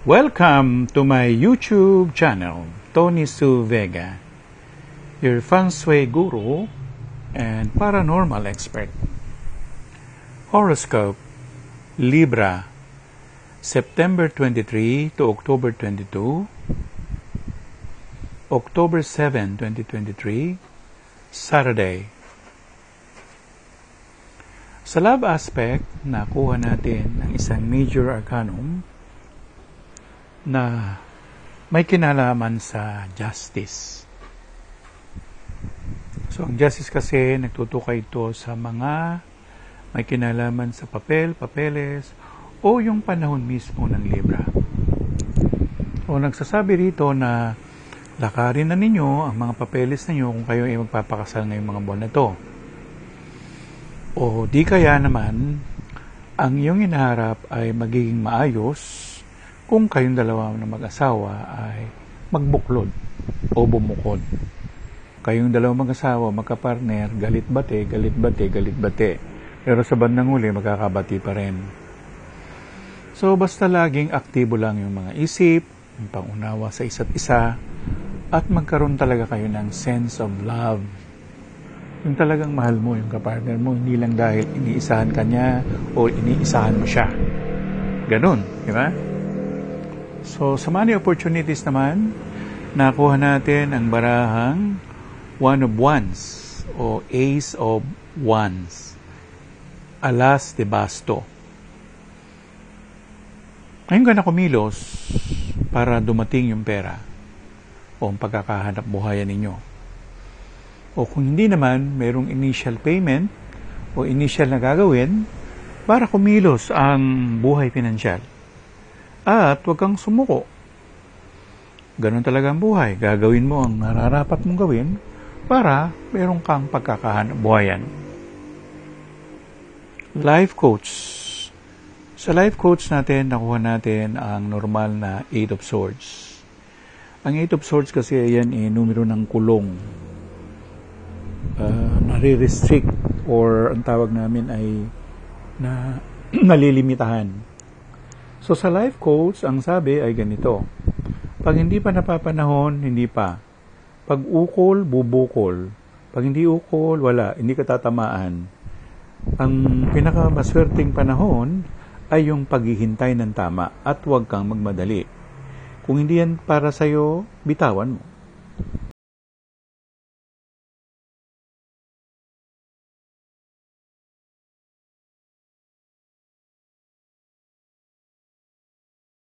Welcome to my YouTube channel, Tony Su Vega, your feng shui guru and paranormal expert. Horoscope, Libra, September 23 to October 22, October 7, 2023, Saturday. Sa love aspect, nakuha natin ang isang major arcanum na may kinalaman sa justice. So, ang justice kasi, nagtutukoy ito sa mga may kinalaman sa papeles, o yung panahon mismo ng Libra. O nagsasabi rito na lakarin na ninyo ang mga papeles ninyo kung kayo ay magpapakasal ngayong mga buwan na ito. O di kaya naman, ang iyong inaharap ay magiging maayos kung kayong dalawa na mag-asawa ay magbuklod o bumukod. Kayong dalawa mag-asawa, magkapartner, galit-bate. Pero sa bandang huli, magkakabati pa rin. So, basta laging aktibo lang yung mga isip, yung pangunawa sa isa't isa, at magkaroon talaga kayo ng sense of love. Yung talagang mahal mo yung kapartner mo, hindi lang dahil iniisahan ka niya o iniisahan mo siya. Ganun, di ba? So, sa money opportunities naman, nakuha natin ang barahang One of Wands o Ace of Wands. Alas de Basto. Ngayon ka na kumilos para dumating yung pera o ang pagkakahanap buhayan ninyo. O kung hindi naman, mayroong initial payment o initial na gagawin para kumilos ang buhay pinansyal. At huwag kang sumuko. Ganun talaga ang buhay. Gagawin mo ang nararapat mong gawin para meron kang pagkakahanap buhayan. Life coach. Sa life coach natin, nakuha natin ang normal na 8 of Swords. Ang 8 of Swords kasi ayan numero ng kulong. Nare-restrict or ang tawag namin ay nalilimitahan. So, sa life coach, ang sabi ay ganito. Pag hindi pa napapanahon, hindi pa. Pag ukol, bubukol. Pag hindi ukol, wala. Hindi ka tatamaan. Ang pinakamaswerteng panahon ay yung paghihintay ng tama at huwag kang magmadali. Kung hindi yan para sa'yo, bitawan mo.